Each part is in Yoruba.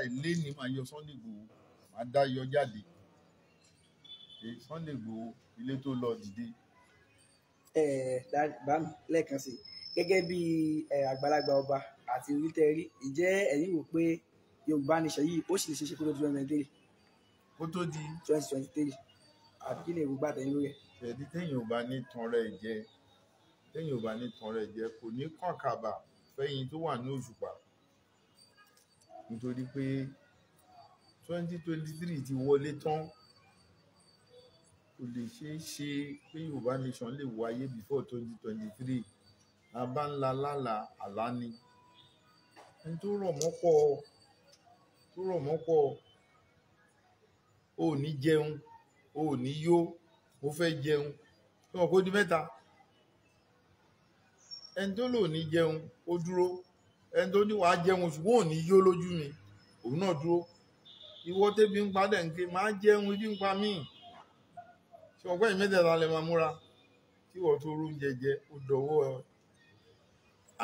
ilé ní máa yọ Sunday Igboho máa dá yọ jáde Sunday Igboho ilé tó lọ dìde. bá mi lẹ́ẹ̀kan sí gẹ́gẹ́ bí àgbàlagbà ọba àti orítẹ́rí ìjẹ́ ẹ̀yin wò pé Yorùbá nation yìí ó sì lè ṣeéṣe kó tó 2023 kó tó di 2023 àbí kí ni èrò gbà tẹ̀yìn lórí ẹ̀. ẹ̀ẹ́dí téèyàn ò bá ní tan rẹ̀ jẹ kò ní kàn kàbà fẹ́yìn tó wà ní òṣùpá nítorí pé 2023 ti wọlé tán kò lè ṣeé ṣe pé Yorùbá nation lè wáyé before 2023 abá ńlá lálà àlá ni ẹni tó rọ̀ mọ́pọ̀ ò ní jẹun ò ní yó ó fẹ́ jẹun tí wọn kó di mẹ́ta ẹni tó lò ní jẹun ó dúró ẹni tó ní wàá jẹun ṣùgbọ́n ò ní yó lójú mi òun náà dúró ìwọ tẹ́bi ń padà ń ké máa jẹun ibi ń pa míì tí wọn gbẹ́yìn mẹ́tẹ̀ẹ̀ta lè máa múra tí wọ́n tó róúnjẹ jẹ ó dọ̀wọ́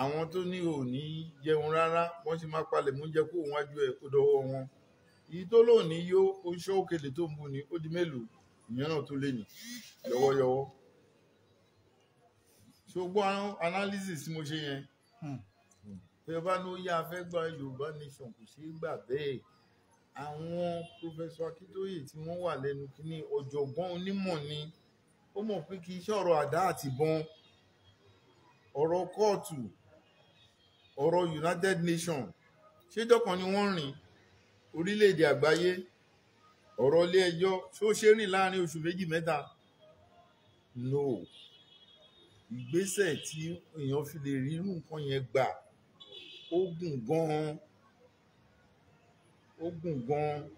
àwọn tó ní ò ní jẹun rárá wọ́n sì máa palẹ̀ mú jẹ kó wájú ẹ̀ ó dọ̀wọ́ wọn èyí tó lò ní yó ó ṣọ́ òkèlè tó ń bu ni ó di mélòó ìyẹn náà tó lè ní yọwọ́yọwọ́ ṣùgbọ́n analysis mo ṣe yẹn bí ọba ní ó yá afẹ́ gba Yorùbá nation kò ṣeé gbà bẹ́ẹ̀ àwọn Professor Akintoye tí wọ́n wà lẹ́nu kínní ọ̀jọ̀gbọ́n onímọ̀ ni ó mọ̀ pé kì í ṣe ọ̀rọ̀ àdá àtìbọn ọ̀rọ̀ kóòtù ọ̀rọ̀ United Nations ṣéjọ́kan ni wọ́n rìn orílẹ̀-èdè àgbáyé ọ̀rọ̀ ilé ẹjọ́ ṣó ṣe rìn láàrin oṣù méjì mẹ́ta no ìgbésẹ̀ tí èèyàn fi lè rí irú nǹkan yẹn gbà ó gùn gan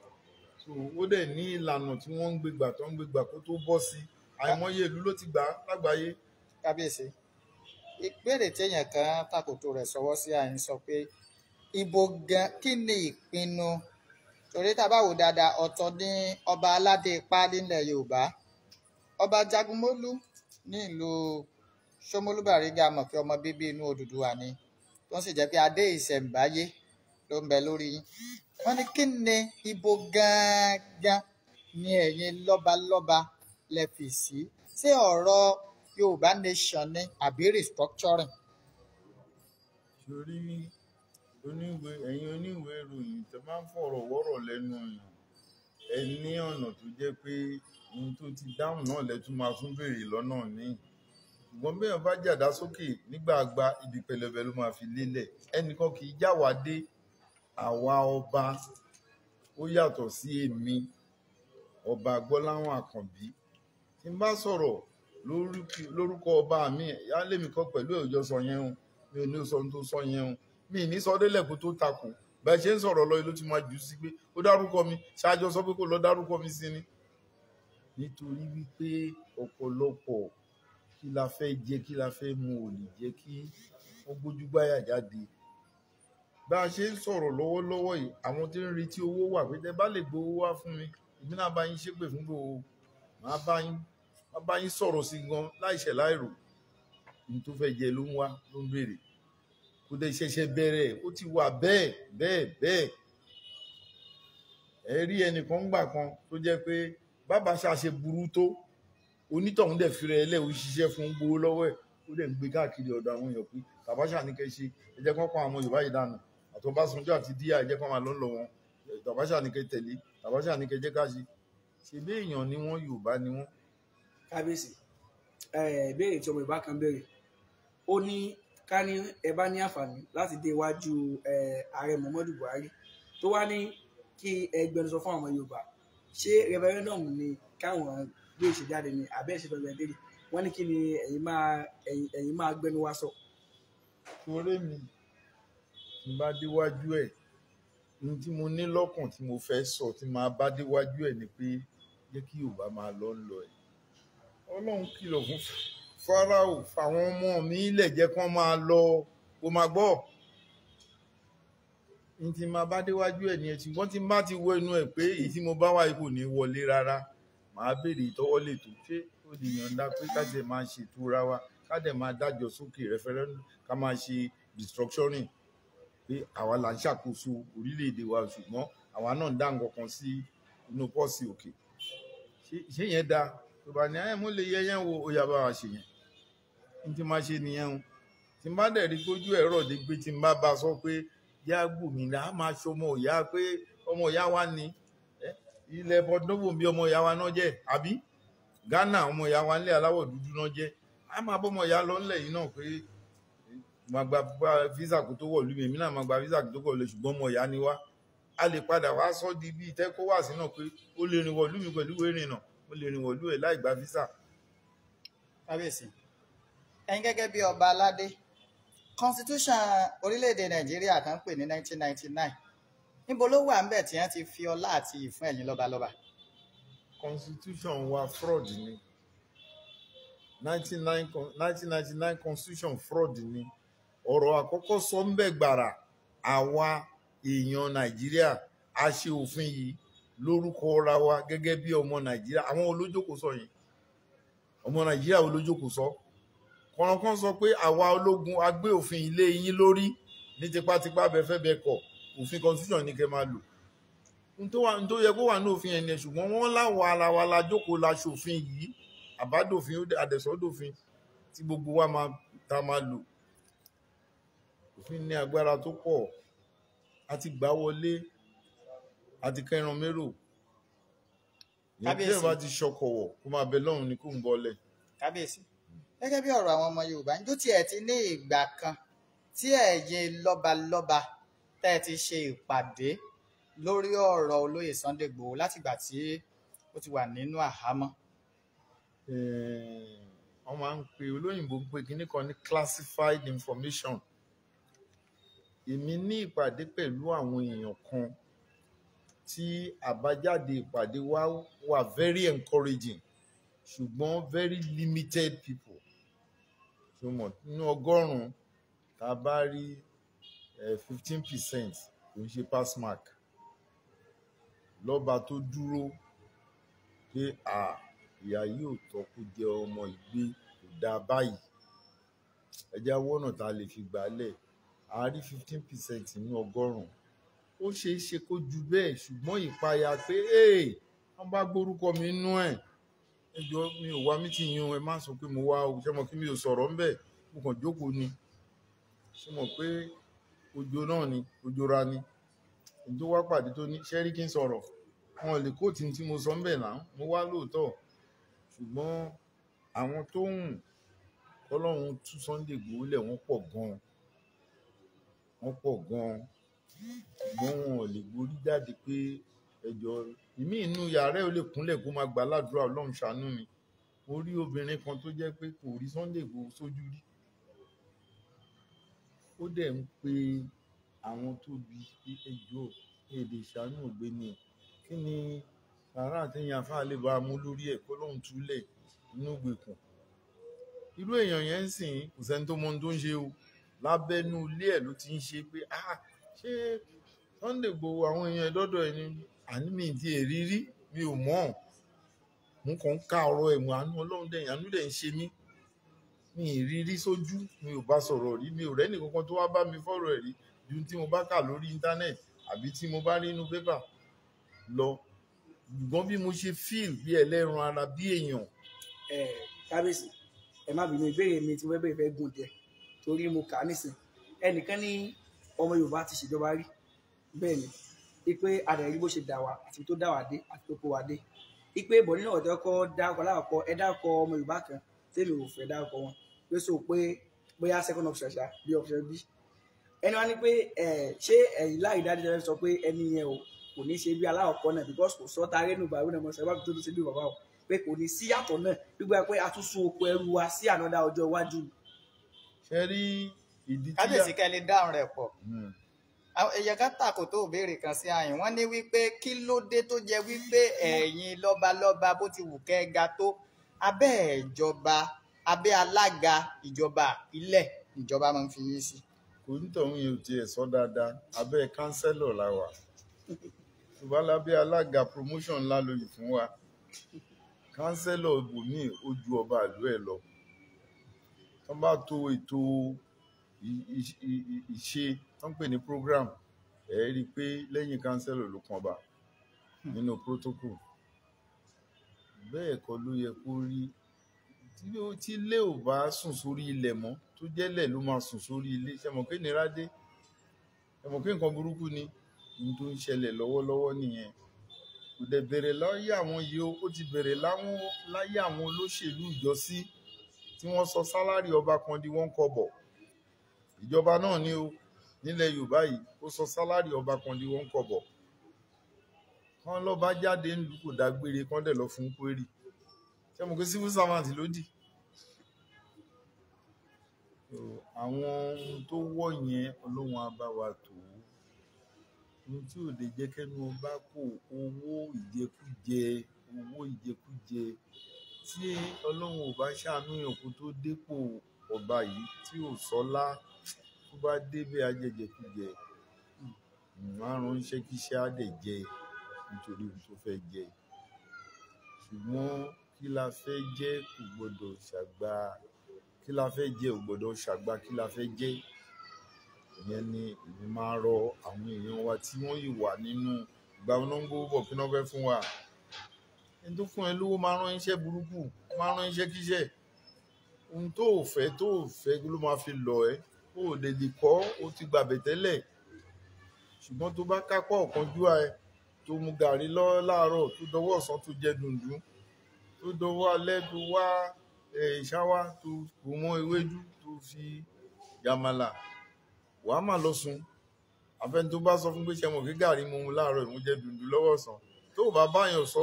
so ó dẹ̀ ní ìlànà tí wọ́n ń gbégbà tó ń gbégbà kó tó bọ́ sí àìmọye ìlú ló ti gbà lágbàáyé. Kábíyèsí ìbéèrè téèyàn kan tàkòtò rẹ̀ sọwọ́ sí àyìn sọ pé ibo gan kí ni ìpinnu torí tá a bá wò dáadáa ọ̀tọ̀ ní ọba aládé ipá nílẹ̀ Yorùbá ọba Jagunmólú ní ìlú Ṣómólú Bàrígà mọ̀ pé ọmọ bíbí inú Odùduwà ni tó ń sì jẹ́ pé adé ìṣẹ̀ǹbáyé ló ń bẹ lórí yín wọ́n ní kí ni ibo gangan ni ẹ̀yin lọ́balọ́ba lẹ fi sí ṣé ọ̀rọ̀ Yorùbá nation ni àbí restructuring. sórí ẹ̀yin oníwèé ìròyìn tẹ́ máa ń fọ̀rọ̀ wọ́rọ̀ lẹ́nu ẹ ní ọ̀nà tó jẹ́ pé ohun tó ti dáhùn náà lẹ́tún máa tún béèrè lọ́nà míì ṣùgbọ́n bí èèyàn bá jàdá sókè nígbàgbà ibi pẹlẹbẹ ló máa fi lélẹ̀ ẹnìkan kì í já wa dé àwa ọba ó yàtọ̀ sí èmi ọba Gbọ́láhàn Àkànbí tí n bá sọ̀rọ̀ lórúkọ ọba mi yálé mi kọ́ pẹ̀lú òòjọ́ sọ yẹn o mi ò ní sọ ohun tó sọ yẹn o mi ní sọ délẹ̀ kó tó takò bẹ́ẹ̀ ṣe ń sọ̀rọ̀ lọ ló ti máa jù sí pé ó dárúkọ mi ṣáájọ sọ pé kó lọ dárúkọ mi sí ni nítorí wípé ọ̀pọ̀lọpọ̀ kí la fẹ́ jẹ kí la fẹ́ mu ò lè jẹ́ kí wọ́n gbójú gbáyà jáde bá a ṣe ń sọ̀rọ̀ lọ́wọ́lọ́wọ́ yìí àwọn tí ń retí owó wà pé tẹ́ bá lè gbowó wá fún mi èmi náà bá yín ṣépè fún gbowó màá bá yín sọ̀rọ̀ sí gan láìṣẹ̀ láìrò ní tó fẹ́ jẹ ló ń wá ló ń béèrè kò dé ṣẹ̀ṣẹ̀ bẹ̀rẹ̀ ó ti wà bẹ́ẹ̀ ẹ rí ẹnìkan gbà kan tó jẹ́ pé bàbá ṣàṣe burú tó onítọ̀hún dẹ̀ fi rẹ̀ ẹlẹ́ ò ṣiṣẹ́ fún gbowó lọ́wọ́ ẹ̀ ó dẹ̀ ń gbé káàkiri ọ̀dọ̀ àwọn èèyàn pé Tàbáṣà ní kẹ́ ṣe ẹ jẹ́ kán pa àwọn Yorùbá yìí dànù àtọ́básanjọ́ àti díà ẹ jẹ́ kán máa lọ wọn Tàbáṣà ní kẹ́ tẹ̀lé Tàbáṣà ní kẹ́ jẹ́ ká ṣe ṣe bí èèyàn ni wọ́n Yorùbá ni wọ́n. Kábíyèsí ìbéèrè tí ọmọ Yorùbá kan béèrè ó ní ká ní ẹ bá ní àǹfààní láti dé iwájú ààrẹ Muhammadu Buhari tó wá ní kí ẹgbẹnusọ fún àwọn Yorùbá ṣé referendum ni káwọn gbé ìṣèjáde ní abẹ́ ìṣèjọba ìdílé wọ́n ní kí ni ẹ̀yin máa gbẹnu wá sọ. torí mi tí bá déwájú ẹ̀ ní tí mo ní lọ́kàn tí mo fẹ́ sọ tí máa bá déwájú ẹ̀ ni pé jẹ́ kí Yorùbá máa lọ ẹ̀ Ọlọ́run kìlọ̀ fún Fáráò fáwọn ọmọ mi ilẹ̀ jẹ́ kán máa lọ kó máa gbọ́ ní tí máa bá déwájú ẹ̀ nìyẹn ṣùgbọ́n tí má ti wọ inú ẹ̀ pé èyí tí mo bá wà kò ní wọlé rárá màá béèrè ìtọ́wọ́lé tó ṣé ó di yọ̀ǹda pé ká dẹ̀ máa ṣètò ra wa ká dẹ̀ máa dájọ́ sókè referendum ká máa ṣe restructuring pé àwa là ń ṣàkóso orílẹ̀-èdè wa ṣùgbọ́n àwa náà ń dá nǹkan kan sí inú pọ́ọ̀sì òkè ṣé yẹn dáa tó bá ní mo lè yẹ yẹn wo ó yá bá wa ṣe yẹn ní tí máa ṣe nìyẹn o tí n bá dẹ̀ rí gbójú ẹ̀rọ dé gbé tí n bá bá sọ pé yá gbòmìnira á máa ṣọmọ ìyá pé ọmọ ìyá wa ni ilẹ̀ bọ́dúnwó bí ọmọ ìyá wa náà jẹ́ àbí Ghana ọmọ ìyá wa nílẹ̀ aláwọ̀ dúdú náà jẹ́ á máa bọ́mọ ìyá lọ nílẹ̀ yìí náà pé máa gba visa kó tó wọ̀lú mi èmi náà máa gba visa kó tó wọ̀lú ṣùgbọ́n ọmọ ìyá ni wá a lè padà wá sọ di bíi tẹ́kọ̀ wá sí náà pé ó lè rìn wọ̀lú mi pẹ̀lú ìwé ìrìnnà ó lè rìn wọ̀lú ẹ̀ láì gba visa. kábíyèsí ẹ̀yin gẹ́gẹ́ bí ọba aládé constitution orílẹ̀-èdè Nàìjíríà kan pè ní 1999 níbo ló wà ńbẹ̀ tí wọ́n ti fi ọlá àti iyì fún ẹ̀yin lọ́balọ́ba. Constitution wa fraud ni 1999 constitution fraud ni ọ̀rọ̀ àkọ́kọ́ sọ ń bẹ̀ gbàrà àwa èèyàn Nàìjíríà a ṣe òfin yìí lórúkọ ra wa gẹ́gẹ́ bí ọmọ Nàìjíríà àwọn olójókòó sọ yìí ọmọ Nàìjíríà olójókòó sọ kọ̀ọ̀kan sọ pé àwa ológun a gbé òfin ilé yín lórí ní tipátipá bẹ́fẹ́ bẹ́ẹ̀ kọ̀ òfin constitution ní kẹ́ máa lò n tó yẹ kó wà ní òfin ẹni ṣùgbọ́n wọ́n láwọ ara wa la jókòó la ṣòfin yìí àbádòfin àdẹ̀sọ́dòfin tí gbogbo wa ta máa lò òfin ní agbára tó pọ̀ àti gbà wọlé àti kẹran mérò ìyẹn bá ti ṣọkọ̀wọ̀ kó máa bẹ lọ́run ni kó ń bọ́lẹ̀. kábíyèsí gẹ́gẹ́ bí ọ̀rọ̀ àwọn ọmọ Yorùbá ń jó tiẹ̀ ti ní ìgbà kan tí ẹ̀yin lọ́balọ́ba tẹ́ ẹ ti ṣe ìpàdé lórí ọ̀rọ̀ olóyè Sunday Igboho látìgbà tí ó ti wà nínú àhámọ́. wọ́n máa ń pe olóyìnbó ń pe kinní kan ní classified information. èmi ní ìpàdé pẹ̀lú àwọn èèyàn kan tí àbájáde ìpàdé wa wà very encouraging ṣùgbọ́n very limited people. ṣùgbọ́n nínú 100 tá a bá rí 15% kò ń ṣe pass mark lọ́ba tó dúró pé ìyá yìí ò tọ́ kó jẹ ọmọ ìgbé kò dáa báyìí ẹjẹ́ wọ́nà tá a lè fi gbálẹ̀ a rí 15% nínú 100 ó ṣeé ṣe kó ju bẹ́ẹ̀ ṣùgbọ́n ìpayà pé wọ́n bá gbórúkọ mi nú ẹ̀ ẹjọ́ mi ò wá mítì yín ẹ má sọ pé mo wá o ṣe mọ̀ kí mi ò sọ̀rọ̀ ńbẹ̀ mo kàn jókòó ni ṣe mọ̀ pé ojo náà ni ojo ra ni tó wá pàdé tó ní ṣẹ́rí kí n sọ̀rọ̀ wọn lè kóòtù tí mo sọ ńbẹ̀ náà mo wá lóòótọ́ ṣùgbọ́n àwọn tó ń Ọlọ́run tú Sunday Igboho lẹ̀ wọ́n pọ̀ gan-an ṣùgbọ́n wọn ò lè gborí jáde pé ẹjọ́ ìmí inú yàrá ò lè kúnlẹ̀ kó máa gbà ládùúrà Ọlọ́run ṣàánú mi mo rí obìnrin kan tó jẹ́ pé kò rí Sunday Igboho sójú rí ó dẹ̀ ń pe àwọn tó bí ẹjọ́ èdè ìṣàánú ògbéni kí ni sàárà àtẹ̀yìn afáà lè bá a mú lórí ẹ̀ kó lóun túlẹ̀ inú gbèkùn irú èèyàn yẹn ń sìn kò sẹ́ni tó mọ ohun tó ń ṣe o lábẹ́nú ilé ẹ̀ ló ti ń ṣe pé ṣé Sunday Igboho àwọn èèyàn ẹ̀dọ́dọ̀ ẹni àní mi ti èrí rí mi ò mọ̀ mo kàn ń ka ọ̀rọ̀ ẹ̀mú àánú Ọlọ́run dẹ̀yìn àánú dẹ̀ ń ṣe mí mi ì rí rí sójú mi ò bá sọ̀rọ̀ rí mi ò rẹ́nì kankan tó wá bá mi fọ̀rọ̀ ẹ̀ rí ju tí mo bá kà lórí íńtánẹ́ẹ̀tì àbí tí mo bá rí inú pépà lọ ṣùgbọ́n bí mo ṣe fíìl bí ẹlẹ́ran ara bí èèyàn. kábíyèsí ẹ má bínú ìbéèrè mi tí wọ́n fẹ́ gùn jẹ torí mo kà á nísìn ẹnìkan ní ọmọ Yorùbá ti ṣèjọba rí bẹ́ẹ̀ ni ipe adẹ̀rí bó ṣe dà wá àti tó dà wá dé àti tó kó wá dé ipe ìbọn nínú ọ̀dọ́ kọ́ dárúkọ láwọ̀kọ́ ẹ dárúkọ ọmọ Yorùbá kan tèmi ò fẹ́ dárúkọ wọn pé sọ pé bóyá second option ṣá bí option b ẹni wá ní pé ṣé ẹ̀yìn láì dájú ẹ sọ pé ẹni yẹn o kò ní ṣe bí aláwọ̀kọ́ náà because kò sọ taaré nù bàbá náà mọ̀ ṣe bá tó ṣe bí bàbá o pé kò ní sí yàtọ̀ náà gbígbà pé a tún sun oko ẹrú wa sí ànádà ọjọ́ iwájú. ṣe rí ìdí tí kábíyèsí kẹ́lẹ́ dáhùn rẹ̀ pọ̀ èèyàn kan tàkò tó béèrè kan sí àyìn wọ́n ní wípé kí ló dé tó jẹ́ wípé ẹ̀yin lọ́balọ́ba bó ti wù kẹ́ ga tó abẹ́ ìjọba abẹ́ alága ìjọba ìpínlẹ̀ ìjọba máa ń fi yín sí. kò ní tọ̀hún yẹn ò tiẹ̀ sọ dáadáa abẹ́ kánsẹ́lọ̀ la wà ṣùgbọ́n lábẹ́ alága promotion ńlá lóyè fún wa kánsẹ́lọ̀ ibòmíì ó ju ọba ìlú ẹ̀ lọ tó bá to ètò ìṣe tó ń pè ní program ẹ rí i pé lẹ́yìn kánsẹ́lọ̀ ló kàn bá nínú protocol. Bẹ́ẹ̀ kọ́ ló yẹ kó rí. Tí ilé ò bá sùn sórí ilẹ̀ mọ́ tó jẹ́lẹ̀ ló máa sùn sórí ilé, ṣe mọ̀ pé nira dé, ṣe mọ̀ pé nǹkan burúkú ni ohun tó ń ṣẹlẹ̀ lọ́wọ́lọ́wọ́ nìyẹn. Kò dẹ̀ bẹ̀rẹ̀ láyé àwọn yìí ó ti bẹ̀rẹ̀ láyé àwọn olóṣèlú ìjọsí tí wọ́n sọ sálárì ọba kan di 1 kọ́bọ̀. Ìjọba náà ni ó nílẹ̀ Yorùbá yìí ó sọ sálárì ọba kan di 1 kọ́bọ̀. Kán lọ́ba jáde ńlú kò dágbére kán dẹ̀ lọ fún query. Ṣé mo pé civil servant ló dì? Àwọn ohun tó wọ̀ yẹn Ọlọ́run á bá wa tò ó. Ohun tí ò lè jẹ́ kẹ́nu ọba kò owó ìjẹkújẹ tí Ọlọ́run ò bá ṣàánú èèyàn kó tó dépò ọba yìí tí ò sọ́lá tó bá débẹ̀ ajẹjẹkújẹ márùn iṣẹ́ kíṣẹ́ á dẹ̀ jẹ nítorí ohun tó fẹ́ jẹ. Ṣùgbọ́n kí la fẹ́ jẹ kò gbọdọ̀ ṣàgbà, kí la fẹ́ jẹ ò gbọdọ̀ ṣàgbà kí la fẹ́ jẹ. Ìyẹn ni èmi máa rọ àwọn èèyàn wa tí wọ́n yìí wà nínú ìgbà wọn ń gbówó bọ̀ kí wọ́n fẹ́ fún wa. Ẹni tó fún ẹ lówó máa rán iṣẹ́ burúkú, máa rán iṣẹ́ kíṣẹ́. Ohun tó ò fẹ́ ló máa fi lọ ẹ́. Ó lè kọ́ ó ti gbàbẹ̀ tẹ́lẹ̀. Ṣùgbọ́n tó bá kápá ọ̀kánjúwà ẹ tó mu gàrí láàárọ̀ tó dọwọ́ ọ̀sán tó jẹ dùndún tó dọwọ́ alẹ́ tó wá ìṣáwá tó kò mọ ewédú tó fi yàmàlà wàá mà lọ sùn. Àfẹni tó bá sọ fún pé ṣe mọ̀ kí gàrí mu láàárọ̀ ìmú jẹ dùndún lọ́wọ́ ọ̀sán tó bá báyàn sọ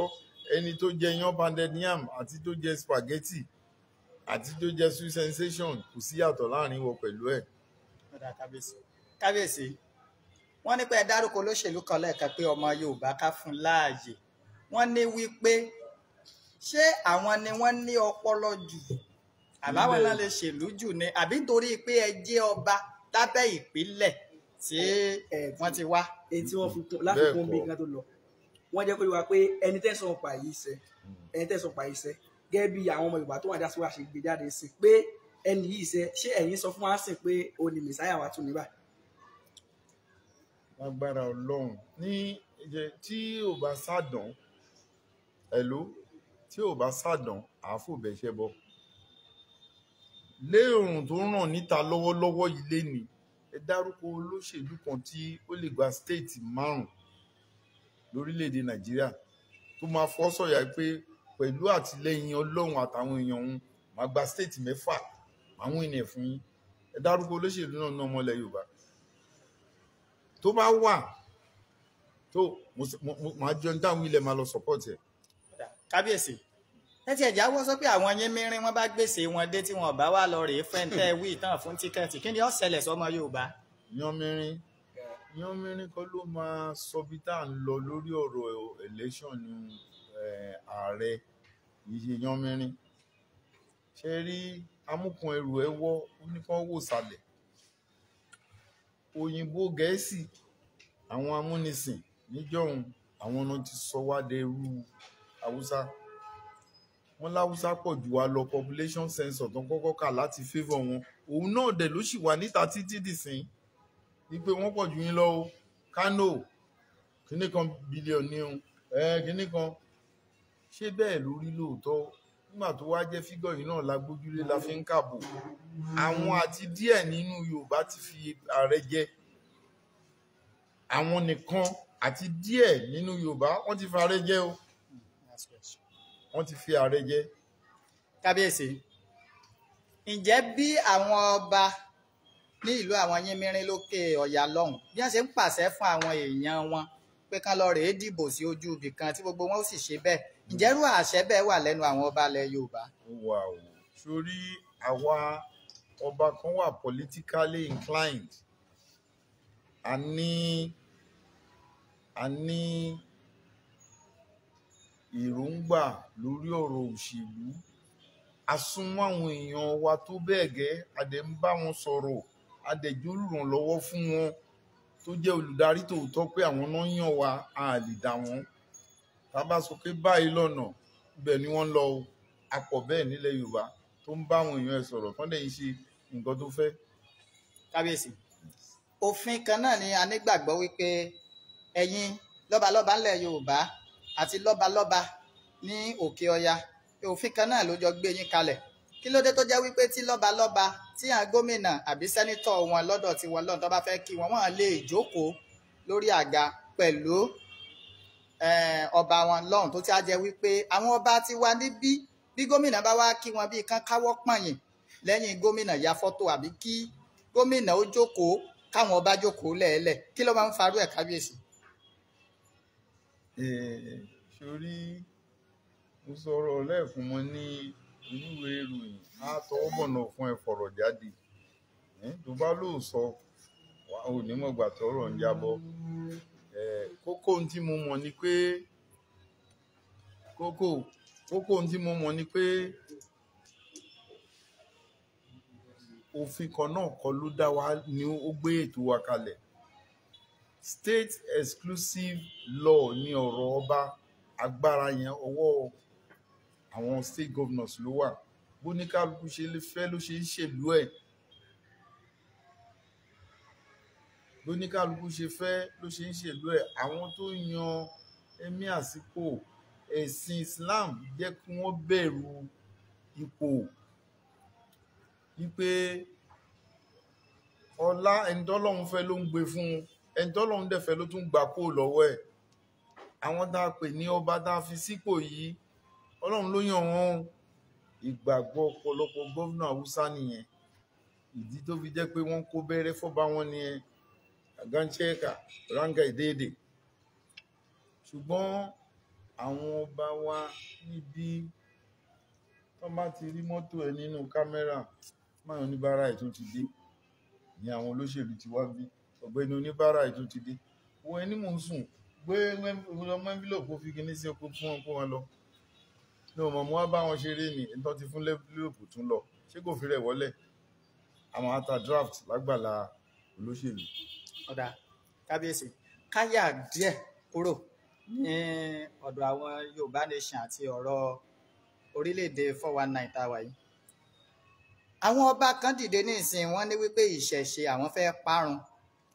ẹni tó jẹ iyán pounded yam àti tó jẹ spaghetti àti tó jẹ sweet sensation kò sí yàtọ̀ láàrin wọn pẹ̀lú ẹ̀. Kábíyèsí wọ́n ní pé ẹ dárúkọ olóṣèlú kan lẹ́ẹ̀kan pé ọmọ Yorùbá ká fún láàyè. Wọ́n ní wípé ṣé àwọn ni wọ́n ní ọpọlọ jù àbáwọn náà lè ṣèlú jù ni àbí nítorí pé ẹ jẹ́ ọba lábẹ́ ìpínlẹ̀ tí wọ́n ti wá. èyí tí wọ́n fi kún láfikún bí nǹkan tó lọ wọ́n jẹ́ kó yé wa pé ẹni tẹ́sán pa yìí ṣe gẹ́gẹ́ bí àwọn ọmọ Yorùbá tó wà dá sí wa ṣe gbé jáde sí pé ẹni yìí ṣe ṣé ẹ̀yin sọ fún wa sí pé o ní mẹ̀sáyà wa tún ní báyìí. Lágbára Ọlọ́run ní tí ò bá sádàn tí ò bá sádàn àáfòbẹ̀ṣẹ́ bọ́. Léèrùn tó ràn níta lọ́wọ́lọ́wọ́ yìí lénìí ẹ dárúkọ olóṣèlú kan tí ó lè gba stéètì 5 lórílẹ̀‐èdè Nàìjíríà tó máa fọ́ sọ̀yà pé pẹ̀lú àtìlẹ́yìn Ọlọ́run àtàwọn èèyàn òun máa gba stéètì 6 àwọn ènìyàn fún yín. Ẹ dárúkọ olóṣèlú náà ní ọmọ ilẹ̀ Yorùbá tó bá wà tó máa jọ ní táwọn ilẹ̀ máa lọ support ẹ̀. Kábíyèsí ẹ ti ẹ̀já wọ́ sọ pé àwọn yín mìíràn wọ́n bá gbèsè wọn dé tí wọn bá wà lọ rèé fẹ́ǹtẹ́ wí ìtàn fún tíkẹ́ẹ̀tì kí ni ó ṣẹlẹ̀ sọmọ Yorùbá. Yánmírín kọ́ ló máa sọ bí tá à ń lọ lórí ọ̀rọ̀ election ààrẹ yìí ṣe Yánmírín. Ṣe rí amúkun ẹrù ẹ wọ́ ó ní kán wò sàlẹ̀. Òyìnbó Gẹ̀ẹ́sì àwọn amúnisìn níjọ́hun àwọn náà ti sọ wá dẹrú Haúsá. Wọ́n láwùsá pọ̀ jù wá lọ population census tó kọ́kọ́ kà láti favour wọn. Òun náà dẹ̀ ló sì wà níta títí dìsín wípé wọ́n pọ̀ jù yín lọ o. Kano kíní kan bílíọ̀nù ní kíní kan. Ṣé bẹ́ẹ̀ ló rí lóòótọ́? Nígbà tó wá jẹ́ fígọ̀ yìí náà la gbójúlé la fi ń kàbò. Àwọn àti díẹ̀ nínú Yorùbá ti fi ààrẹ jẹ. Àwọn nìkan àti díẹ̀ nínú Yorùbá wọ́n ti fi ààrẹ jẹ o. Wọ́n ti fi ààrẹ jẹ. Kábíyèsí ǹjẹ́ bí àwọn ọba ní ìlú àwọn Yínmírín lókè Ọ̀yà lọ́hùn bí wọ́n ṣe ń pàṣẹ fún àwọn èèyàn wọn pé kán lọ rèé dìbò sí ojú ibì kan tí gbogbo wọn ó sì ṣe bẹ́ẹ̀ ǹjẹ́ irú àṣẹ bẹ́ẹ̀ wà lẹ́nu àwọn ọba ilẹ̀ Yorùbá? Ó wà o sórí àwa ọba kan wà politically inclined. A ní èròǹgbà lórí ọ̀rọ̀ òṣèlú. A súnmọ́ àwọn èèyàn wa tó bẹ́ẹ̀ gẹ́ a dẹ̀ ń bá wọn sọ̀rọ̀ a dẹ̀ jẹ́ olùrànlọ́wọ́ fún wọn tó jẹ́ olùdarí tòótọ́ pé àwọn náà yàn wá a lè dá wọn. Tá bá sọ pé báyìí lọ́nà ibẹ̀ ni wọ́n lọ o. A pọ̀ bẹ́ẹ̀ nílẹ̀ Yorùbá tó ń bá àwọn èèyàn ẹ̀ sọ̀rọ̀ kán dẹ̀ ń ṣe nǹkan tó fẹ́. Kábíyèsí òfin kan náà ni a nígbàgbọ́ wípé ẹ̀yin lọ́balọ́ba ńlẹ̀ Yorùbá àti lọ́balọ́ba ní òkè ọya òfin kan náà ló jọ gbé yín kalẹ̀ kí ló dé tó jẹ́ wípé tí lọ́balọ́ba tí àwọn gómìnà àbí sẹ́nítọ̀ wọn lọ́dọ̀ tí wọn lọ́dọ̀ tó bá fẹ́ kí wọ́n lè jókòó lórí àga pẹ̀lú ọba wọn lọ́hùn tó ti á jẹ́ wípé àwọn ọba ti wá níbí bí gómìnà bá wá kí wọn bí kán káwọ́ pọ̀nyìn lẹ́yìn gómìnà ya fọ́tò àbí kí gómìnà ó jókòó káwọn ọba jókòó lẹ́ẹ̀lẹ̀ kí ló máa ń farú ẹ̀ kábíyèsí. Sórí mo sọ̀rọ̀ lẹ́ẹ̀kún mọ́ ní oníwèé ìròyìn á tọwọ́ bọ̀nà fún ẹ fọ̀rọ̀ jáde tó bá lóò sọ wà ò ní mọ̀gbà tọ́rọ̀ ń jábọ́ kókó ohun tí mo mọ̀ ni pé kókó ohun tí mo mọ̀ ni pé òfin kan náà kọ́ ló dá wa ni ó gbé ètò wa kalẹ̀ state exclusive law ní ọ̀rọ̀ ọba agbára yẹn ọwọ́ àwọn state governors ló wà bóníkálukú ṣe lè fẹ́ ló ṣe ń ṣèlú ẹ̀ bóníkálukú ṣe fẹ́ ló ṣe ń ṣèlú ẹ̀ àwọn tó yan emir sípò ẹ̀sìn Islam jẹ́ kí wọ́n bẹ̀rù ipò wípé ọlá ẹni tọ́lọ́run fẹ́ ló ń gbé fún ẹni tọ́lọ́run dẹ̀ fẹ́ ló tún gbà kó lọ́wọ́ ẹ̀ àwọn tá a pè ní ọba tá a fi sípò yìí Ọlọ́run ló yàn wọ́n ìgbàgbọ́ ọ̀pọ̀lọpọ̀ gómìnà Haúsá nìyẹn ìdí tó fi jẹ́ pé wọ́n kó bẹ́rẹ́ fọ́ba wọn nìyẹn àgánchẹ́ẹ̀kà ráńgà ìdéèdè ṣùgbọ́n àwọn ọba wa níbí wọ́n bá ti rí mọ́tò ẹ̀ nínú kámẹ́rà máa oníbàárà ẹ̀ tún ti dé ní àwọn olóṣèlú ti wá bí ọ̀gbẹ́ni oníbàárà ẹ̀ tún ti dé wọ́n ẹni mò ń sùn gbé ọmọ envelope fi kíní sí oko fún wọn kó wọn lọ ní ọmọ mo wá bá wọn ṣeré ní ìtọ́ ti fún envelope tún lọ ṣé kò fi rẹ̀ wọlé àwọn ata draft lágbàlá olóṣèlú. ọ̀dà kábíyèsí káyà díẹ̀ kúrò ní ọ̀dọ̀ àwọn Yorùbá nation àti ọ̀rọ̀ orílẹ̀-èdè 419 táwa yìí àwọn ọba kan dìde ní ìsìn wọn ní wípé ìṣẹ̀ṣe àwọn fẹ́ parun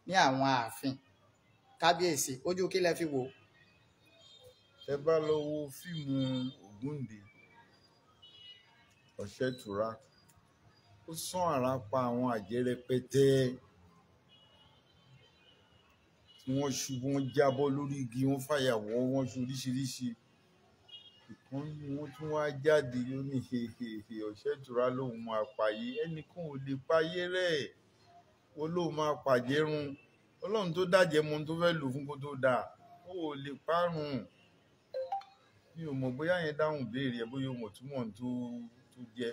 ní àwọn ààfin kábíyèsí ojú kí lẹ fi wò. ẹ bá lọ wo fíìmù Ògúndé Ọ̀ṣẹ́tùrá ó sán àrà pa àwọn àjẹ́ rẹpẹtẹ tí wọ́n ṣubú wọn jábọ́ lórí igi wọn fàyàwọ́ wọn ṣe oríṣiríṣi ìkan ní wọn tún wá jáde ó ní hehehe Ọ̀ṣẹ́tùrá lòun máa pààyè ẹnìkan ò lè pààyè rẹ̀ ó lóun máa pàjẹ́ run Ọlọ́run tó dájẹ́ mọ tó fẹ́ lò fún kó tó dáa ó ò lè parun mi ò mọ̀ bóyá yẹn dáhùn béèrè ẹ bóyá o mọ̀ túmọ̀ tó jẹ́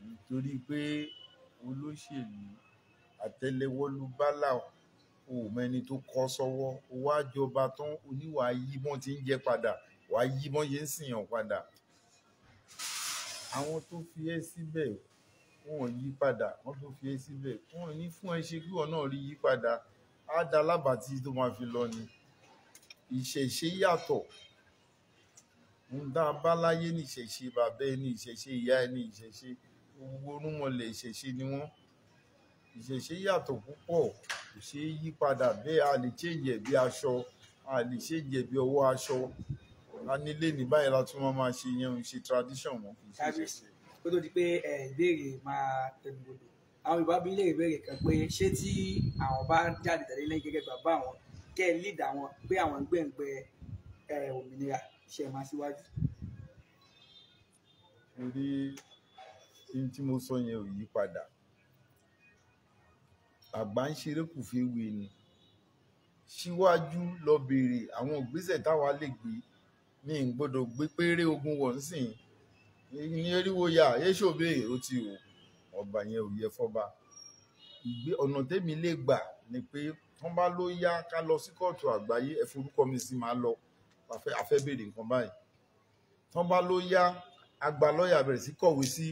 nítorí pé olóṣèlú àtẹ́lẹwọ́ ló bá là ó mẹ́ni tó kọ́ sọ́wọ́ ó wá jọba tán oníwàá yí bọ́n ti ń jẹ́ padà wàá yí bọ́n yẹn ń sìyàn padà àwọn tó fi ẹ́ síbẹ̀ wọn yí padà wọn tó fi ẹ́ síbẹ̀ wọn ní fún ẹ ṣe kí wọn náà rí yí padà á dá lábàtí tó máa fi lọ ni ìṣẹ̀ṣe yàtọ̀ ń dá a bá láyé ní ìṣẹ̀ṣe bàbá ẹ ní ìṣẹ̀ṣe ìyá ẹ ní ìṣẹ̀ṣe gbogbo orúnmọlẹ̀ ìṣẹ̀ṣe ni wọ́n ìṣẹ̀ṣe yàtọ̀ púpọ̀ kò ṣe é yí padà bẹ́ẹ̀ a lè change ẹ̀ bí aṣọ a lè change ẹ̀ bí ọwọ́ aṣọ a nílé ní báyìí la tún máa ṣe yẹn ń ṣe tradition wọn kì í ṣe ìṣẹ̀ṣe. kó tó di pé ìbéèrè máa tẹnubodò àwọn Yorùbá bí léèrè béèrè kan pé ṣé tí àwọn bá jáde tẹ̀lé lẹ́yìn gẹ́gẹ́ bàbá àwọn kẹ́ ẹ lead àwọn pé àwọn gbẹ̀ngbẹ̀ òmìnira ṣe máa síwájú. torí tí mo sọ yẹn ò yí padà àgbà ń ṣeré kù fi wé ni síwájú lọ béèrè àwọn ìgbésẹ̀ táwa lè gbé ní ìgbọ́dọ̀ gbé péré ogun wọ̀ nísìnyí ní eriwo ya yéṣòbé ó ti o ọba yẹn ò yẹ fọba ọ̀nà tẹ́mi lè gbà ni pé wọ́n bá ló yá ká lọ sí kóòtù àgbáyé ẹ forúkọ mi sí máa lọ afẹ́ béèrè nǹkan báyìí wọ́n bá ló yá àgbà lọ́ọ̀yà bẹ̀rẹ̀ sí kọ̀wé sí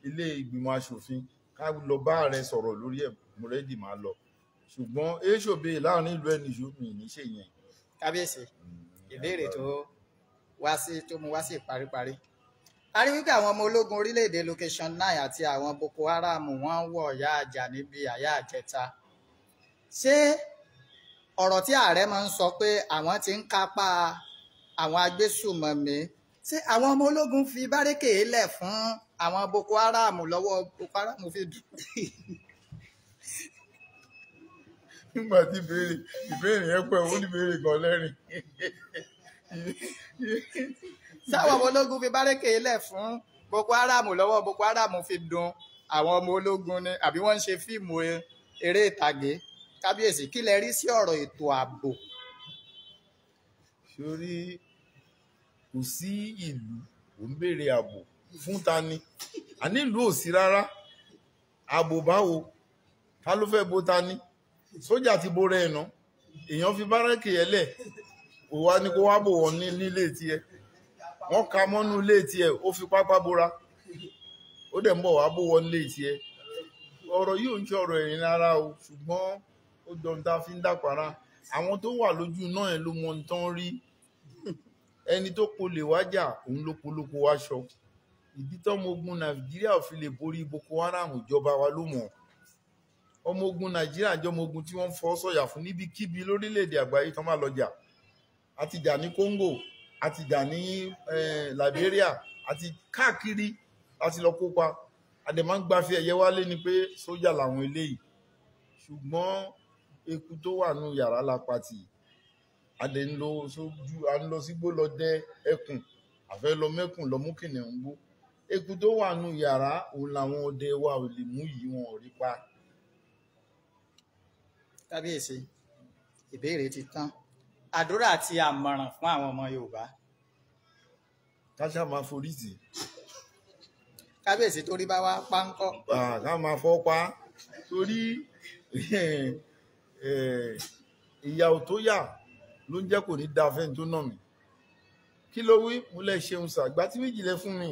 ilé ìgbìmọ̀ asòfin ká lọ bá ààrẹ sọ̀rọ̀ lórí ẹ̀ mo rẹ́dì máa lọ ṣùgbọ́n èṣòbé láàrin ìlú ẹni ìṣòfin ìníṣe yẹn. kábíyèsí ìbéèrè tó mú wá sí ìparíparí a rí wípé àwọn ọmọ ológun orílẹ̀-èdè location 9 àti àwọn Boko Haram wọ́n wọ̀ ọ̀yá àjà níbi àyà àjẹta ṣé ọ̀rọ̀ tí ààrẹ máa ń sọ pé àwọn ti ń kápá àwọn agbésùmọ̀mí, ṣé àwọn ọmọ ológun fi bárẹ́kè lẹ̀ fún àwọn Boko Haram lọ́wọ́ Boko Haram fi dùn? nígbà tí ìbéèrè yẹn pẹ́ ó ní ìbéèrè kan lẹ́rìn. ṣé àwọn ọmọ ológun fi bárẹ́kè lẹ̀ fún Boko Haram lọ́wọ́ Boko Haram fi dùn àwọn ọmọ ológun ni, àbí wọ́n ń ṣe fíìmù eré ìtàgé? Kábíyèsí, kí lẹ rí sí ọ̀rọ̀ ètò ààbò? sórí kò sí ìlú ò ń béèrè ààbò fún ta ni, àní ìlú ò sí rárá. ààbò báwo? ta ló fẹ́ bó ta ni? sójà ti bo rẹ̀ ẹ̀nà, èèyàn fi bárẹ́kì ẹ̀ lẹ̀, kò wá ní kó wá bò wọ́n nílé tiẹ̀, wọ́n ka mọ́nú ilé tiẹ̀, ó fi pápá bora, ó dẹ̀ ń bọ̀ wá bò wọ́n nílé tiẹ̀. ọ̀rọ̀ yìí ò ń ṣe ọ̀rọ̀ ẹ̀yìn rárá o, ṣùgbọ́n ó jọun tá a fi ń dàpárá. àwọn tó wà lójú náà ẹ̀ ló mọ ohun tán rí. ẹni tó polè wájà òun ló polóko wáṣọ. ìdí tọ́mọ ogun Nàìjíríà ò fi lè borí Boko Haram ìjọba wa ló mọ̀. ọmọ ogun Nàìjíríà jẹ́ ọmọ ogun tí wọ́n ń fọ́ sọ̀yà fún níbikíbi lórílẹ̀‐èdè àgbáyé tán máa lọ jà. a ti jà ní Congo, a ti jà ní Liberia, àti káàkiri a ti lọ kópa. a dẹ̀ máa ń gbafẹ́ ẹ̀yẹ wálé ni pé sójà làwọn eléyìí. ṣùgbọ́n eku tó wà nù yàrá lápá tì, a dẹ̀ ń lọ sójú, a ń lọ sígbó lọ dẹ ẹkùn, àfẹ́ lọ mẹ́kùn lọ mú kìnìún gbó. eku tó wà nù yàrá òun làwọn ọdẹ wa ò lè mú yìí, wọn ò rí pa. Kábíyèsí, ìbéèrè ti tán. Àdúrà àti àmọ̀ràn fún àwọn ọmọ Yorùbá. káṣá máa forí tì. Kábíyèsí, torí bá wá páńkọ́. ká máa fọ́ pa, torí ìyà ò tó yà ló ń jẹ́ kò ní da fẹ́ni tó nà mí. kí ló wí? mo lẹ́ ṣeun sà, ìgbà tí méjì lẹ fún mi,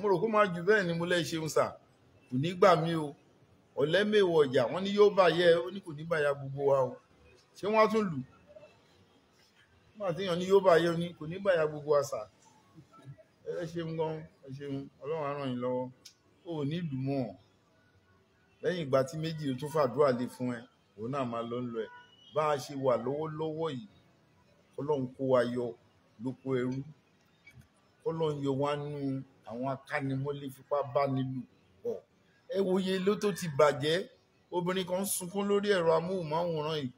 mo rò kó máa jù bẹ́ẹ̀ ni mo lẹ́ ṣeun sà, kò ní gbà mí o. ọ̀lẹ́mẹ̀wọ̀ ọjà wọ́n ní yóò bàyẹ́, ó ní kò ní bàyà gbogbo wa o. ṣé wọ́n á tún lù? nígbà tí èèyàn ní yóò bàyẹ́, ó ní kò ní bàyà gbogbo wa sà. ẹ ṣeun gan, ẹ ṣeun, Ọlọ́run á ràn yín lọ́wọ́. ó ò ní lù mọ́ ọ. lẹ́yìn ìgbà tí méjì ó tún fàdúrà lé fún ẹ, òun náà máa lọ lọ ẹ. bá a ṣe wà lọ́wọ́lọ́wọ́ yìí, Ọlọ́run kó wa yọ lóko ẹrú, Ọlọ́run yọ wá nú àwọn akánimọ́lé fipá bá nílùú pọ̀. ẹ wòye ló tó ti bàjẹ́. obìnrin kan ń sunkún lórí ẹ̀rọ amóhùnmáwòrán yìí,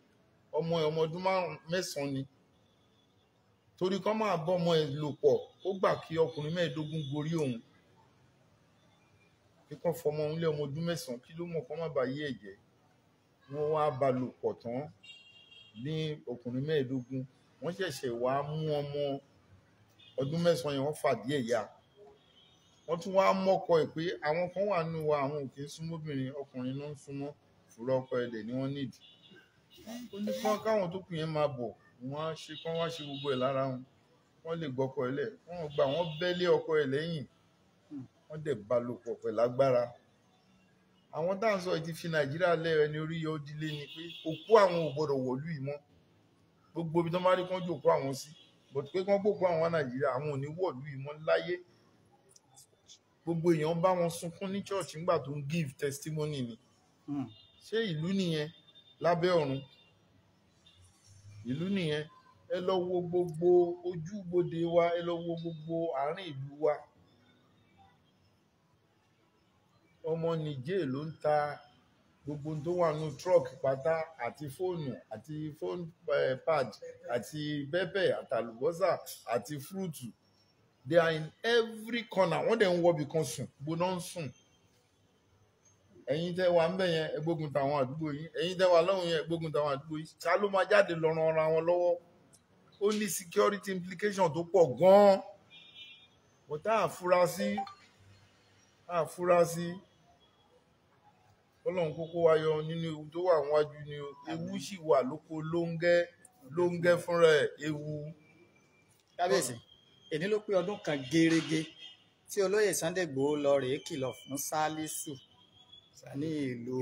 ọmọ ọdún 9 ni. torí kán máa bọ́ ọmọ ẹ̀ lò pọ̀, ó gbà kí ọkùnrin 15 gorí òun. kíkọ́ fọmọ òun lé ọmọ ọdún 9, kí ló mọ̀ kán má bàa yé ẹ̀jẹ̀. wọ́n wá bá lò pọ̀ tán ní ọkùnrin 15. wọ́n ṣẹ̀ṣẹ̀ wá mú ọmọ ọdún 9 yẹn, wọ́n fàdí ẹ̀ ya. wọ́n tún wá mọ́kọ ẹ̀ pé àwọn kan wà nínú wa, àwọn ò kì í súnmọ́bìnrin, ọkùnrin náà ń súnmọ́, fúra ọkọ ẹ̀dẹ̀ ni wọ́n nídìí. ó ní káwọn tó kù yẹn máa bọ̀, wọ́n á ṣe kán wá ṣe gbogbo ẹ̀ lára wọn, wọ́n lè gbọ́kọ ẹ̀ lẹ̀. wọ́n gbà wọ́n bẹ́lé ọkọ ẹ̀ lẹ́yìn, wọ́n dẹ̀ bá lò pọ̀ pẹ̀lú agbára. àwọn tá à ń sọ ti fi Nàìjíríà lẹ́rẹ̀ ní orí yọ dílé ni pé òkú àwọn ò gbọ́dọ̀ wọ̀lú yìí mọ́. gbogbo ibi tó máa rí kán jòkó àwọn sí, bọ̀dù pé kán gbòkó àwọn Nàìjíríà, àwọn ò ní wọ̀lú yìí mọ́ láyé. gbogbo èèyàn bá wọn sunkún ní church nígbà tó ń give testimony ni. ṣé ìlú nìyẹn lábẹ́ ọ̀run? ìlú nìyẹn? ẹ lọ wo gbogbo ojúbodè wa, ẹ lọ wo gbogbo àárín ìlú wa. ọmọ Nìjẹ̀ ló ń ta gbogbo tó wà nínú truck pátá, àti fóònù, àti phone pad, àti pẹ́pẹ́, àtàlùbọ́sà, àti fúrúùtù. They are in every corner. wọ́n dẹ̀ ń wọ́bì kan sùn, gbóná ń sùn. ẹ̀yin tẹ́ wà ń bẹ̀ yẹn, ẹ gbógun tàwọn àdúgbò yín. ẹ̀yin tẹ́ wà lọ́hùn yẹn, ẹ gbógun tàwọn àdúgbò yín. ṣá ló máa jáde lọ ran ara wọn lọ́wọ́? ó ní security implication tó pọ̀ gan-an. mo tá àfúrásì Ọlọ́run kókó wa yọ nínú ewu tó wà níwájú ni o. ewu sì wà lóko lóńgẹ́ fúnra ẹ̀, ewu. Kábíyèsí, èní ló pé ọdún kan gérégé tí olóyè Sunday Igboho lọ rèé kìlọ̀ fún Sálísù ní ìlú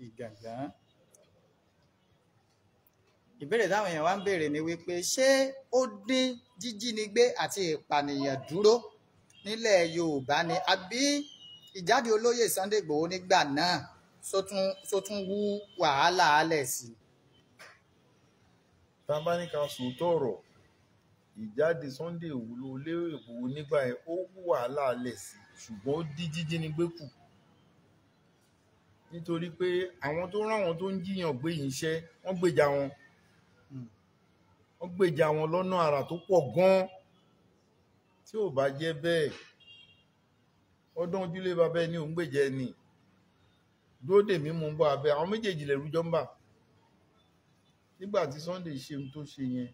Ìgàngán. ìbéèrè táwọn èèyàn wá ń béèrè ni wípé ṣé ó dín jíjínigbé àti ìpànìyàn dúró nílẹ̀ Yorùbá ni, àbí ìjáde olóyè Sunday Igboho nígbà náà só tún wú wàhálà alẹ̀ sí? tá a bá ní ká sòótọ́ ọ̀rọ̀ ìjáde Sunday Igboho lérò Igboho nígbà yẹn ó wàhálà alẹ̀ sí ṣùgbọ́n ó dí jíjínigbé kù nítorí pé àwọn tó rán àwọn tó ń jíyàn gbé yìí iṣẹ́ wọ́n gbèjà wọn lọ́nà àrà tó pọ̀ gan-an tí ò bá jẹ́ bẹ́ẹ̀ ọdún ojúlé bàbá ẹni ò ń gbèjà ẹni dúró dèmí mú un bọ́ abẹ́ àwọn méjèèjì lẹ̀rú jọ ń bà nígbà tí Sunday ṣe ohun tó ṣe yẹn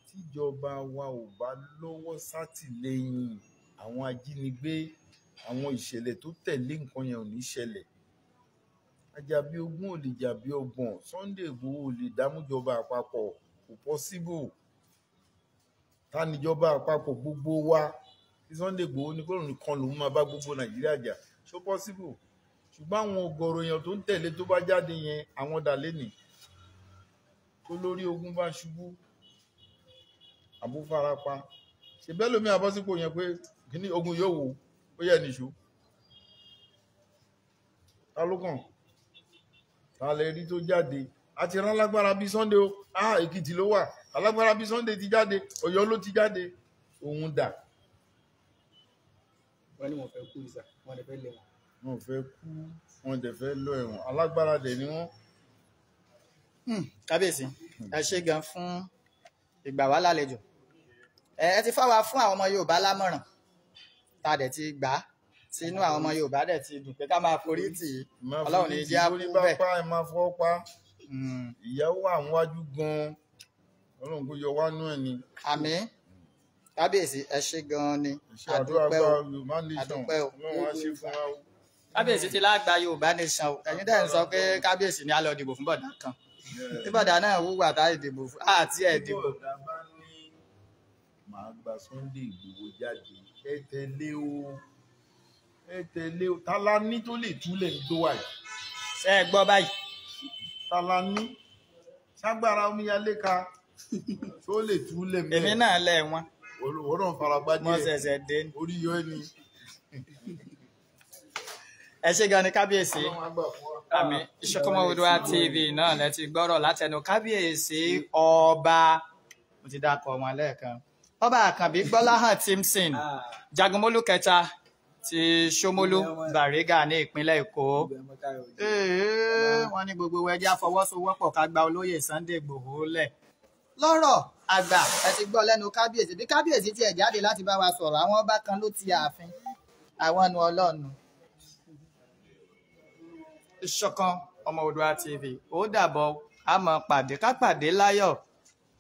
tíjọba wa ò bá lọ́wọ́ sátìlẹ́yìn àwọn ajínigbé àwọn ìṣẹ̀lẹ̀ tó tẹ̀lé nǹkan yẹn ò ní ṣẹlẹ̀ Àjàbí ogún ò lè jàbí ọgbọ̀n Sunday Igboho ò lè dámújọba àpapọ̀ kò possible ta níjọba àpapọ̀ gbogbo wa tí Sunday Igboho ní kóòrùn nìkan lòun máa bá gbogbo Nàìjíríà jà ṣó possible ṣùgbọ́n àwọn ọ̀gọ̀rọ̀ èèyàn tó ń tẹ̀lé tó bá jáde yẹn àwọn dàlẹ́ nì tó lórí ogun bá ṣubú àbúfarapa ṣe bẹ́ẹ̀ lómi àbọ́sípò yẹn pé kíní ogun yóò wò ó yẹ nìṣó ta ló kàn ta lè rí tó jáde àti rán lágbára bíi Sunday o Èkìtì ló wà alágbára bíi Sunday ti jáde Ọ̀yọ́ ló ti jáde òun dà. wọ́n ní wọ́n fẹ́ kú ìsà wọ́n dẹ̀ fẹ́ lé wọn. wọ́n fẹ́ kú wọ́n dẹ̀ fẹ́ lọ ẹ̀wọ̀n alágbára dẹ̀ ni wọ́n. kábíyèsí ẹ ṣé gan fún ìgbà wá lálejò ẹ ti fáwa fún àwọn ọmọ Yorùbá lámọ̀ràn tá a dẹ̀ ti gbà á sínú àwọn ọmọ Yorùbá dẹ̀ ti dùn pé ká máa forí tì í Ọlọ́run ní jẹ́ àpò bẹ́ẹ̀. ẹ máa fọ́ pa ìyàwó àwọn wájú gan-an Ọlọ́run kò yọ wá nú ẹ̀ ni. àmín kábíyèsí ẹ ṣé gan-an ni àdúpẹ́ o àdúpẹ́ o kábíyèsí ti lágbà Yorùbá nation o ẹ̀yin dẹ̀ ń sọ pé kábíyèsí ni a lọ dìbò fún bọ̀dá kan tí bọ̀dá náà wúwà tá ìdìbò fún àti ẹ̀ dìbò. màá gba Sunday Igboho jáde ẹ tẹ̀lé o ta la ní tó lè túlẹ̀ ní tó wà yìí. ṣé ẹ gbọ́ báyìí. ta la ní ságbára omíyalé ka tó lè túlẹ̀ mẹ́rin. èmi náà lẹ̀ wọ́n. olùwọ́rọ̀ faragbá díẹ̀ wọ́n ṣẹ̀ṣẹ̀ dé. orí yọ ẹ́ ni. ẹ ṣé gan ni kábíyèsí. àmín Ìṣọ̀kan Oòduà TV náà lẹ ti gbọ́rọ̀ látẹnu kábíyèsí ọba mo ti dákọ̀ wọn lẹ́ẹ̀kan ọba Àkànbí Gbọ́láhàn Timson Jagunmólú kẹta ti Ṣómólú Bàrígà ní ìpínlẹ̀ Èkó. wọ́n ní gbogbo ẹjẹ́ àfọwọ́sowọ́pọ̀ ká gba olóyè Sunday Igboho lẹ̀. lọ́rọ̀ àgbà ẹ ti gbọ́ lẹ́nu kábíyèsí bí kábíyèsí tiẹ̀ jáde láti bá wa sọ̀rọ̀ àwọn ọba kan ló ti ààfin àwọn ẹnu Ọlọ́run. Ìṣọ̀kan Oòduà TV ó dàbọ̀ a máa pàdé ká pàdé láyọ̀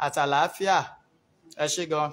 àtàlàáfíà ẹ ṣé gan.